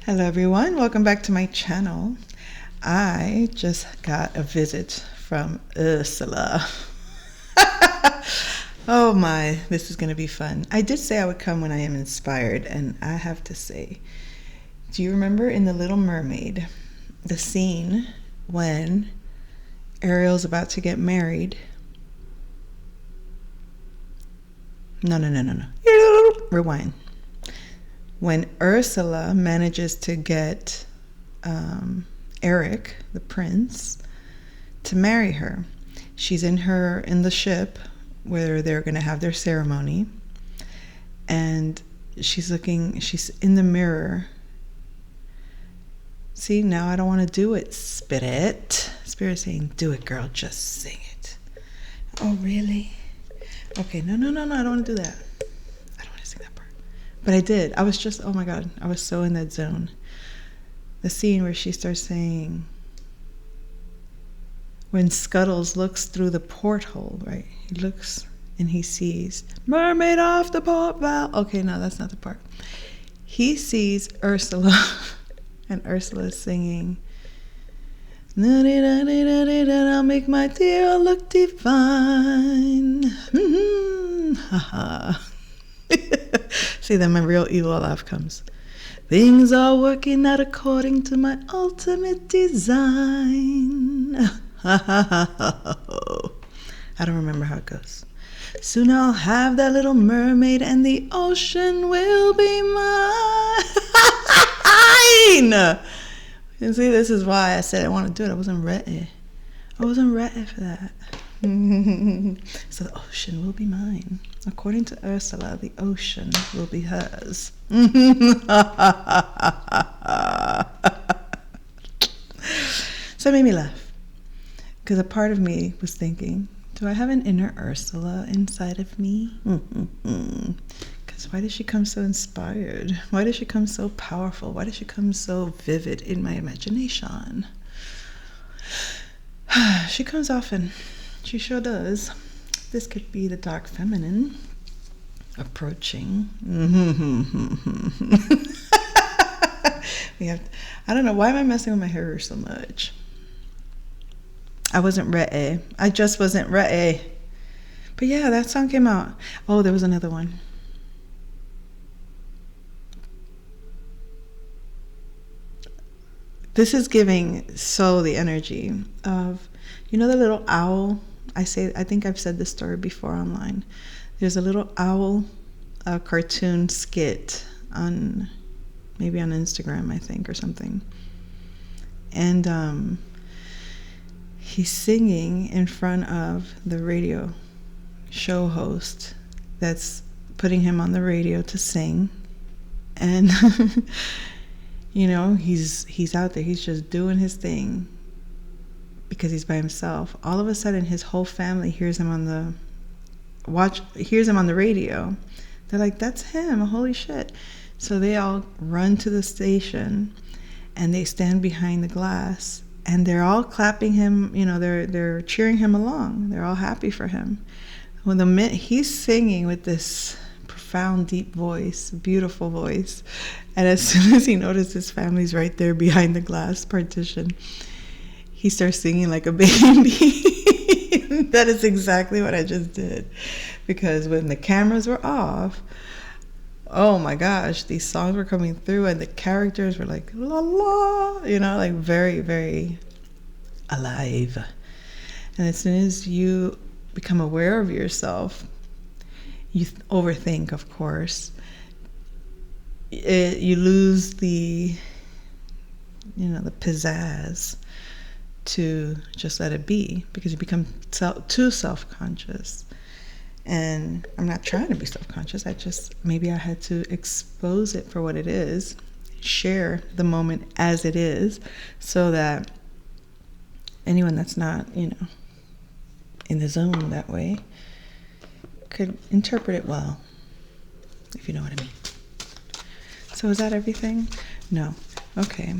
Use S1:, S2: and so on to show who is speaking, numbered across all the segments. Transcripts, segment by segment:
S1: Hello everyone, welcome back to my channel. I just got a visit from Ursula. Oh my, this is going to be fun. I did say I would come when I am inspired, and I have to say, do you remember in The Little Mermaid, the scene when Ariel's about to get married? No. Rewind. When Ursula manages to get Eric, the prince, to marry her, she's in the ship where they're going to have their ceremony, and she's in the mirror. See, now I don't want to do it, Spirit. Spirit saying, do it, girl, just sing it. Oh, really? Okay, no, I don't want to do that. But I did. I was just, oh my God, I was so in that zone. The scene where she starts saying, when Scuttles looks through the porthole, right? He looks and he sees, mermaid off the port valve. Okay, no, that's not the part. He sees Ursula, and Ursula's singing, I'll make my dear look divine. Ha. See, then my real evil laugh comes. Things are working out according to my ultimate design. I don't remember how it goes. Soon I'll have that little mermaid and the ocean will be mine. And see, this is why I said I want to do it. I wasn't ready for that. So the ocean will be mine. According to Ursula, the ocean will be hers. So it made me laugh, because a part of me was thinking, do I have an inner Ursula inside of me? Because why does she come so inspired? Why does she come so powerful? Why does she come so vivid in my imagination? She comes often. She sure does. This could be the dark feminine approaching. I don't know, why am I messing with my hair so much? I wasn't ready. I just wasn't ready. But yeah, that song came out. Oh, there was another one. This is giving so the energy of, you know, the little owl. I think I've said this story before online. There's a little owl cartoon skit maybe on Instagram, I think, or something. And he's singing in front of the radio show host that's putting him on the radio to sing. And, you know, he's out there. He's just doing his thing, because he's by himself. All of a sudden, his whole family hears him on the radio. They're like, that's him, holy shit. So they all run to the station, and they stand behind the glass, and they're all clapping him, you know, they're cheering him along. They're all happy for him. When he's singing with this profound, deep voice, beautiful voice, and as soon as he notices his family's right there behind the glass partition, he starts singing like a baby. That is exactly what I just did. Because when the cameras were off, oh my gosh, these songs were coming through, and the characters were like, la la, you know, like very, very alive. And as soon as you become aware of yourself, you overthink, of course. You lose the pizzazz to just let it be, because you become too self-conscious. And I'm not trying to be self-conscious. Maybe I had to expose it for what it is, share the moment as it is, so that anyone that's not, in the zone that way could interpret it well, if you know what I mean. So is that everything? No. Okay.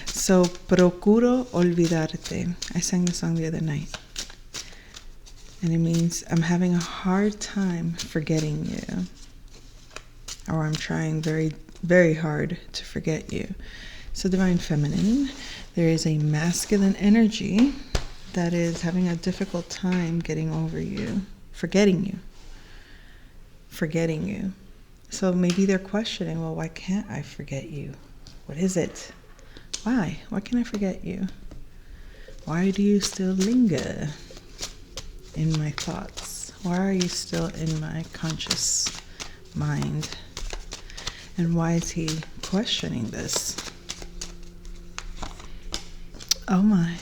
S1: So, procuro olvidarte. I sang the song the other night. And it means I'm having a hard time forgetting you. Or I'm trying very very hard to forget you. So Divine Feminine, there is a masculine energy that is having a difficult time getting over you, forgetting you. So maybe they're questioning, well, why can't I forget you? What is it? Why? Why can't I forget you? Why do you still linger in my thoughts? Why are you still in my conscious mind? And why is he questioning this? Oh my.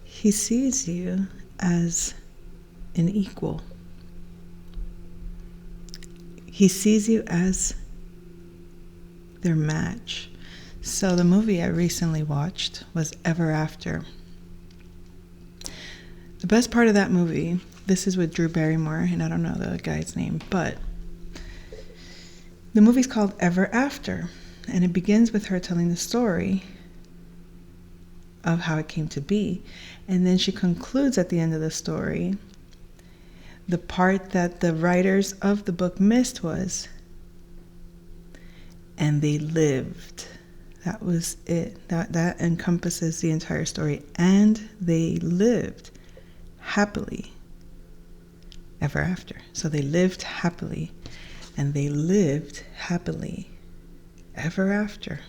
S1: He sees you as an equal. He sees you as their match. So the movie I recently watched was Ever After. The best part of that movie, this is with Drew Barrymore, and I don't know the guy's name, but the movie's called Ever After, and it begins with her telling the story of how it came to be. And then she concludes at the end of the story, the part that the writers of the book missed was, and they lived. That was it. That encompasses the entire story. And they lived happily ever after. So they lived happily, and they lived happily ever after.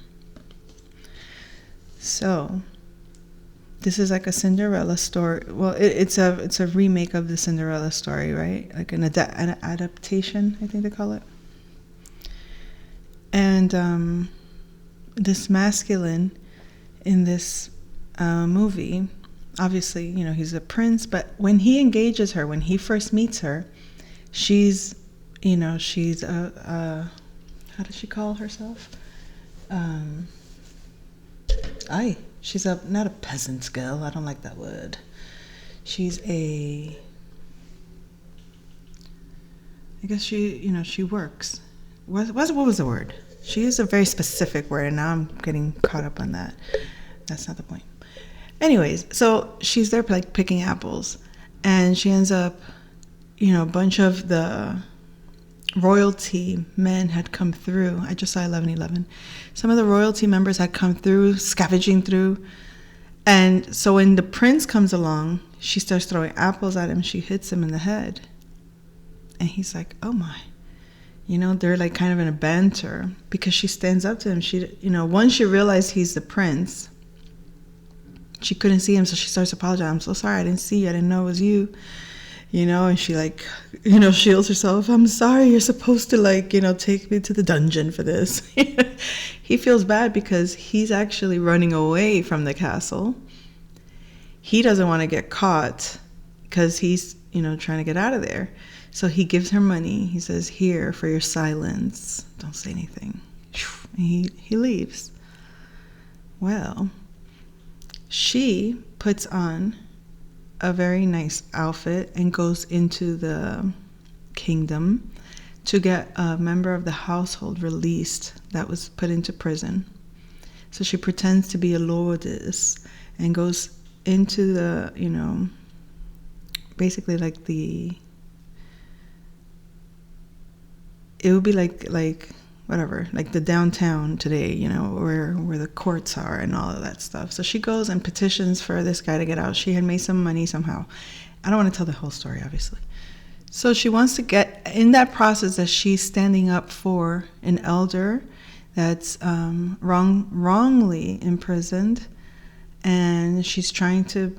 S1: So this is like a Cinderella story. Well, it's a remake of the Cinderella story, right? Like an adaptation, I think they call it. And this masculine in this movie, obviously, you know, he's a prince, but when he engages her, when he first meets her, she's a how does she call herself? She's not a peasant's girl. I don't like that word. She's I guess she works. What was the word? She used a very specific word, and now I'm getting caught up on that. That's not the point. Anyways, so she's there like picking apples, and she ends up, a bunch of the royalty men had come through. I just saw 11/11. Some of the royalty members had come through, scavenging through. And so when the prince comes along, she starts throwing apples at him. She hits him in the head. And he's like, oh my. They're like kind of in a banter because she stands up to him. She, once she realized he's the prince, she couldn't see him. So she starts apologizing. I'm so sorry. I didn't see you. I didn't know it was you. And she shields herself. I'm sorry, you're supposed to take me to the dungeon for this. He feels bad because he's actually running away from the castle. He doesn't want to get caught because he's, trying to get out of there. So he gives her money. He says, here, for your silence. Don't say anything. He leaves. Well, she puts on a very nice outfit and goes into the kingdom to get a member of the household released that was put into prison. So she pretends to be a lordess and goes into the, basically like it would be like whatever, like the downtown today, where the courts are and all of that stuff. So she goes and petitions for this guy to get out. She had made some money somehow. I don't want to tell the whole story, obviously. So she wants to get, in that process that she's standing up for an elder that's wrongly imprisoned, and she's trying to,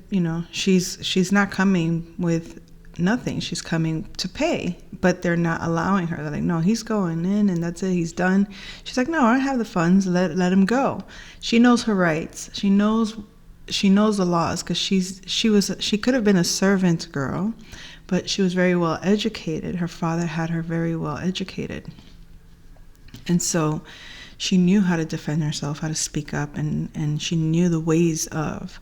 S1: she's not coming with nothing. She's coming to pay, but they're not allowing her. They're like, no, he's going in and that's it, he's done. She's like, no, I don't have the funds, let him go. She knows her rights. She knows the laws because she could have been a servant girl, but she was very well educated. Her father had her very well educated, and so she knew how to defend herself, how to speak up, and she knew the ways of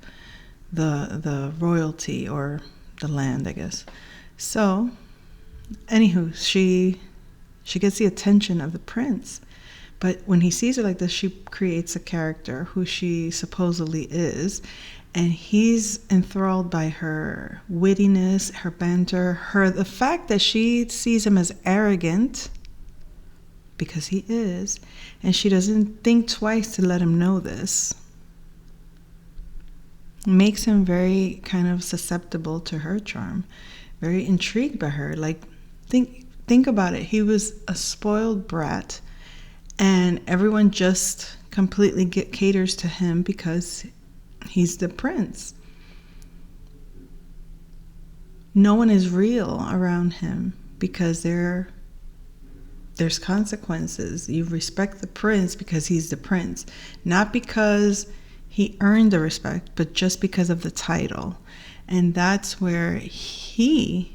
S1: the royalty or the land, I guess. So, anywho, she gets the attention of the prince. But when he sees her like this, she creates a character who she supposedly is, and he's enthralled by her wittiness, her banter, the fact that she sees him as arrogant because he is, and she doesn't think twice to let him know this. It makes him very kind of susceptible to her charm, very intrigued by her. Like, think about it. He was a spoiled brat, and everyone just completely caters to him because he's the prince. No one is real around him because there's consequences. You respect the prince because he's the prince, not because he earned the respect, but just because of the title. And that's where he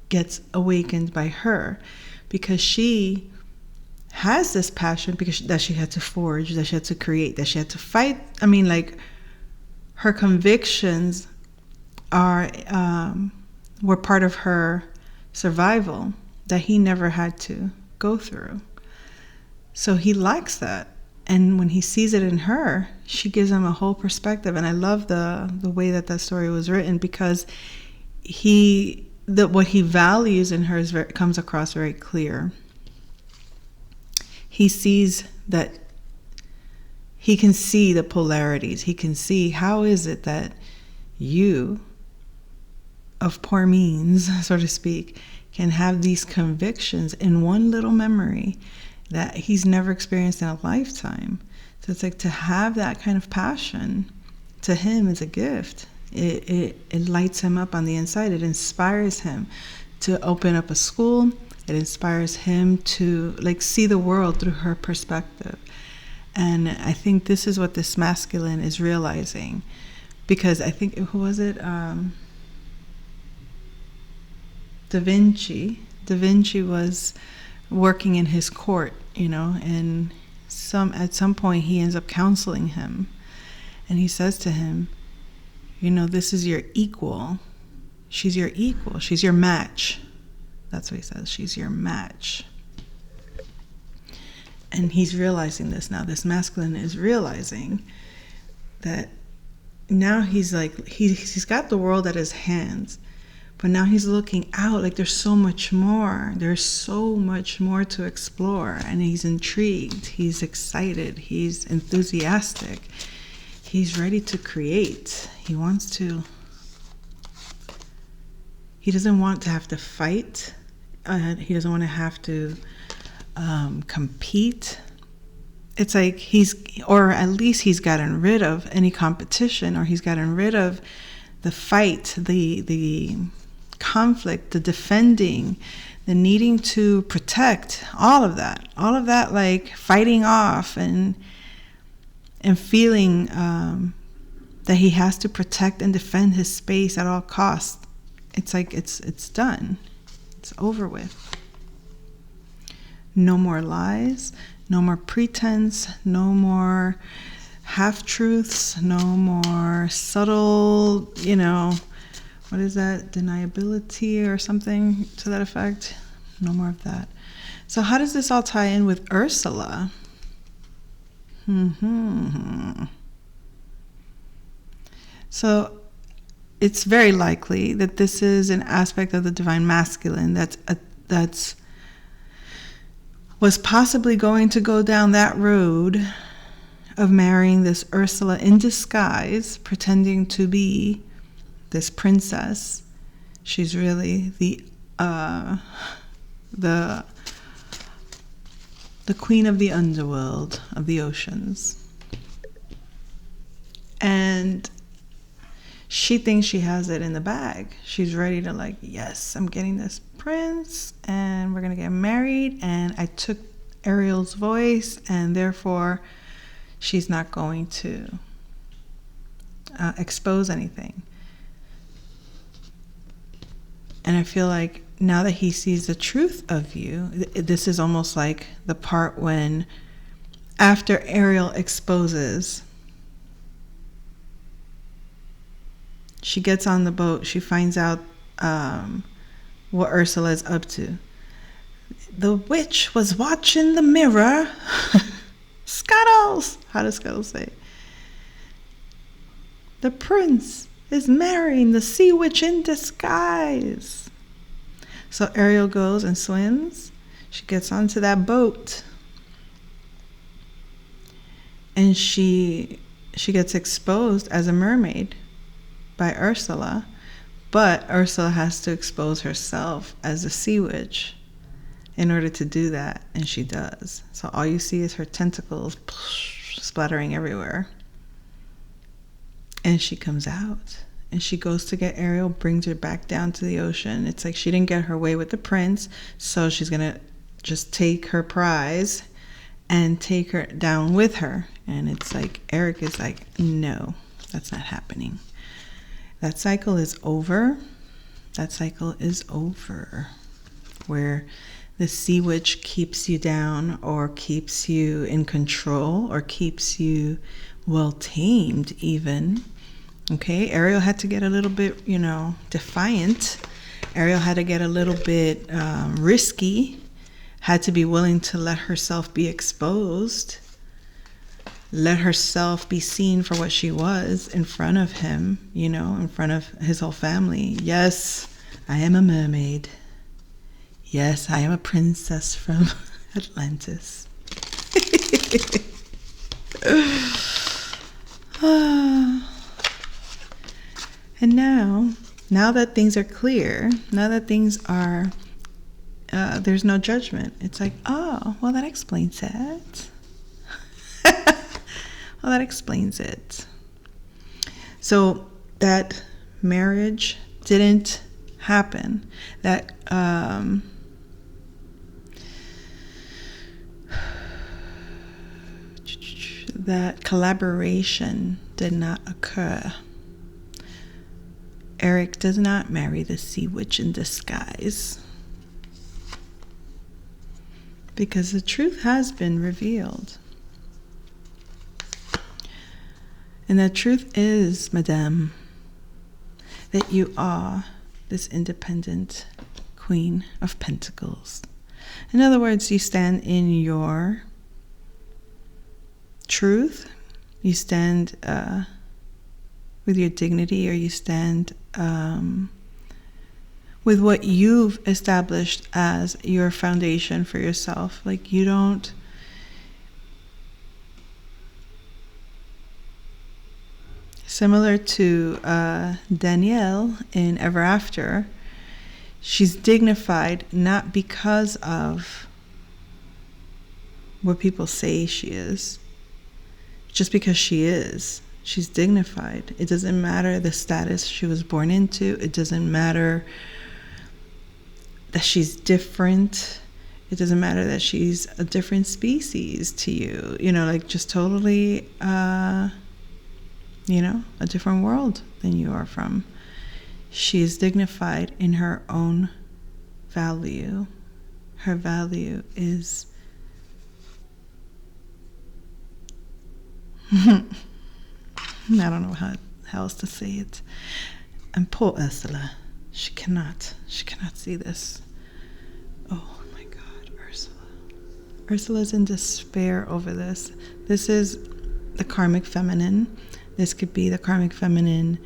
S1: gets awakened by her, because she has this passion that she had to forge, that she had to create, that she had to fight. I mean, like, her convictions were part of her survival that he never had to go through. So he likes that. And when he sees it in her, she gives him a whole perspective. And I love the way that story was written, because what he values in her comes across very clear. He sees that he can see the polarities. He can see, how is it that you, of poor means, so to speak, can have these convictions in one little memory that he's never experienced in a lifetime. So it's like, to have that kind of passion to him is a gift. It lights him up on the inside. It inspires him to open up a school. It inspires him to, like, see the world through her perspective. And I think this is what this masculine is realizing, because I think, who was it? Da Vinci. Da Vinci was working in his court, and at some point he ends up counseling him, and he says to him, this is your equal. She's your equal. She's your match. That's what he says. She's your match. And he's realizing this now. This masculine is realizing that now he's like, he's got the world at his hands, but now he's looking out, like, there's so much more. There's so much more to explore. And he's intrigued. He's excited. He's enthusiastic. He's ready to create. He doesn't want to have to fight. He doesn't want to have to compete. It's like or at least he's gotten rid of any competition, or he's gotten rid of the fight, the conflict, the defending, the needing to protect, all of that, like fighting off and feeling that he has to protect and defend his space at all costs. It's like it's done. It's over with. No more lies, no more pretense, no more half-truths, no more subtle, what is that, deniability or something to that effect. No more of that. So how does this all tie in with Ursula? So it's very likely that this is an aspect of the divine masculine that's was possibly going to go down that road of marrying this Ursula in disguise, pretending to be this princess. She's really the queen of the underworld, of the oceans. And she thinks she has it in the bag. She's ready to, like, yes, I'm getting this prince and we're going to get married, and I took Ariel's voice, and therefore she's not going to expose anything. And I feel like now that he sees the truth of you, this is almost like the part when, after Ariel exposes, she gets on the boat, she finds out what Ursula is up to. The witch was watching the mirror. Scuttles! How does Scuttles say? The prince is marrying the sea witch in disguise. So Ariel goes and swims. She gets onto that boat, and she gets exposed as a mermaid by Ursula, but Ursula has to expose herself as a sea witch in order to do that, and she does. So all you see is her tentacles splattering everywhere. And she comes out, and she goes to get Ariel, brings her back down to the ocean. It's like she didn't get her way with the prince, so she's going to just take her prize and take her down with her. And it's like Eric is like, no, that's not happening. That cycle is over. That cycle is over. Where the sea witch keeps you down, or keeps you in control, or keeps you well tamed even. Okay, Ariel had to get a little bit, defiant. Ariel had to get a little bit risky, had to be willing to let herself be exposed, let herself be seen for what she was in front of him, in front of his whole family. Yes, I am a mermaid. Yes, I am a princess from Atlantis. And now that things are clear, now that things are, there's no judgment. It's like, oh, well, that explains it. Well, that explains it. So that marriage didn't happen. That that collaboration did not occur. Eric does not marry the sea witch in disguise, because the truth has been revealed. And the truth is, Madame, that you are this independent Queen of Pentacles. In other words, you stand in your truth, you stand with your dignity, or you stand with what you've established as your foundation for yourself. Like, you don't similar to Danielle in Ever After, she's dignified not because of what people say she is, just because she is. She's dignified. It doesn't matter the status she was born into. It doesn't matter that she's different. It doesn't matter that she's a different species to you. Like, just totally, a different world than you are from. She is dignified in her own value. Her value is I don't know how else to say it. And poor Ursula, she cannot see this. Oh my God, Ursula. Ursula's in despair over this. This is the karmic feminine. This could be the karmic feminine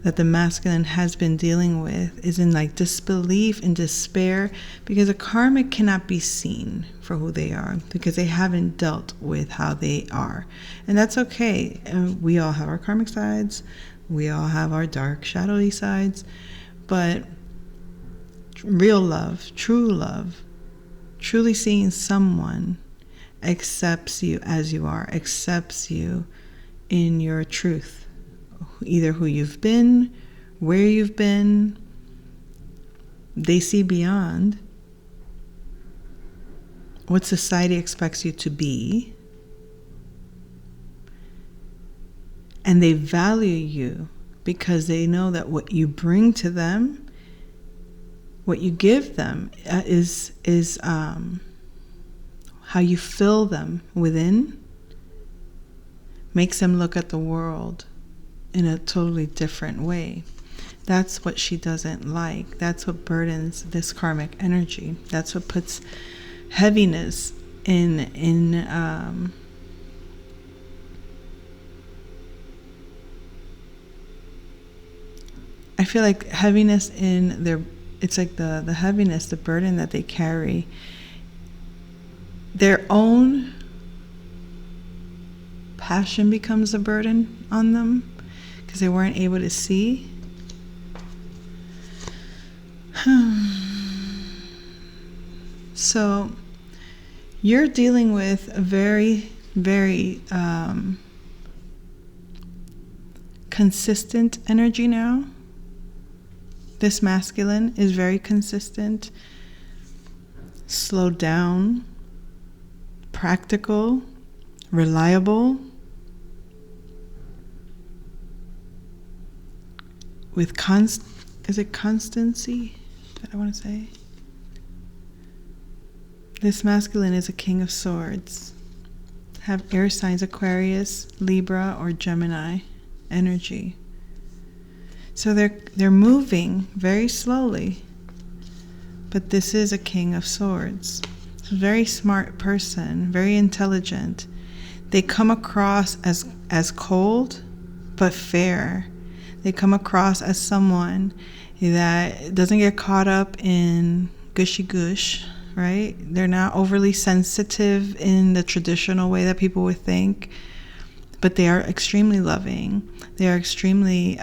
S1: that the masculine has been dealing with, is in like disbelief and despair, because a karmic cannot be seen for who they are, because they haven't dealt with how they are. And that's okay. We all have our karmic sides. We all have our dark, shadowy sides. But real love, truly seeing someone accepts you as you are, accepts you in your truth. Either who you've been, where you've been. They see beyond what society expects you to be. And they value you because they know that what you bring to them, what you give them, is how you fill them within, makes them look at the world in a totally different way. That's what she doesn't like. That's what burdens this karmic energy. That's what puts heaviness in I feel like heaviness in their, it's like the heaviness, the burden that they carry their own passion becomes a burden on them because they weren't able to see. So you're dealing with a very, very consistent energy now. This masculine is very consistent, slowed down, practical, reliable, with constancy that I want to say? This masculine is a king of swords. Have air signs Aquarius, Libra, or Gemini energy. So they're moving very slowly, but this is a king of swords. It's a very smart person, very intelligent. They come across as cold, but fair. They come across as someone that doesn't get caught up in gushy gush, right? They're not overly sensitive in the traditional way that people would think, but they are extremely loving. They are extremely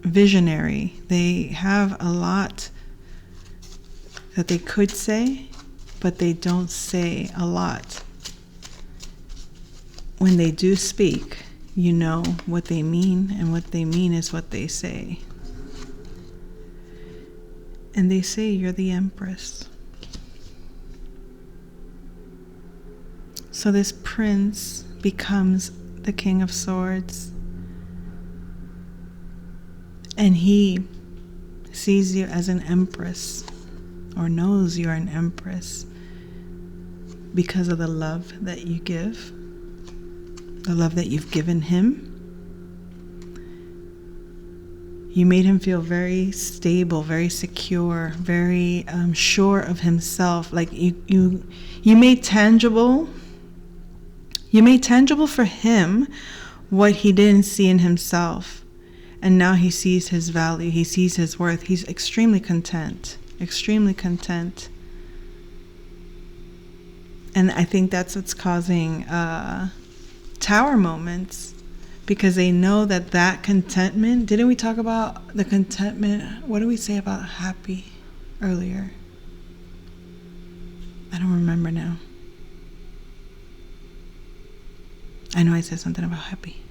S1: visionary. They have a lot that they could say, but they don't say a lot. When they do speak, you know what they mean, and what they mean is what they say. And they say you're the Empress. So this prince becomes the King of Swords, and he sees you as an empress, or knows you're an empress, because of the love that you give, the love that you've given him. You made him feel very stable, very secure, very sure of himself. Like you made tangible. You made tangible for him what he didn't see in himself. And now he sees his value. He sees his worth. He's extremely content. Extremely content. And I think that's what's causing tower moments, because they know that contentment. Didn't we talk about the contentment? What did we say about happy earlier? I don't remember now. I know I said something about happy.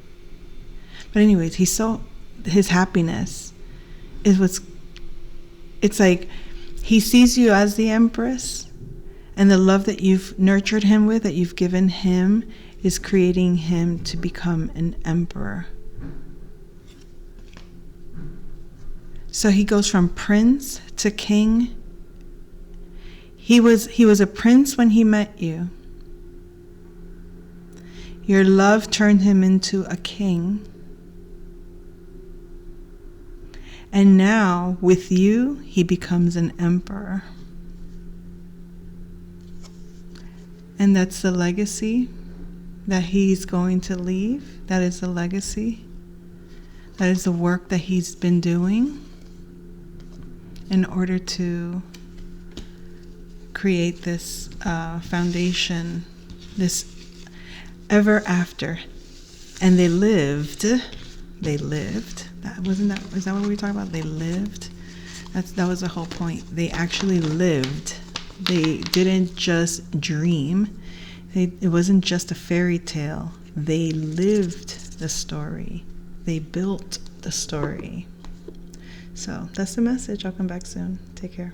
S1: But anyways, his happiness is it's like he sees you as the Empress, and the love that you've nurtured him with, that you've given him, is creating him to become an emperor. So he goes from prince to king. He was a prince when he met you. Your love turned him into a king. And now, with you, he becomes an emperor. And that's the legacy that he's going to leave. That is the legacy. That is the work that he's been doing in order to create this foundation, this ever after. And they lived. Is that what we were talking about? They lived. That was the whole point. They actually lived. They didn't just dream. It wasn't just a fairy tale. They lived the story. They built the story. So that's the message. I'll come back soon. Take care.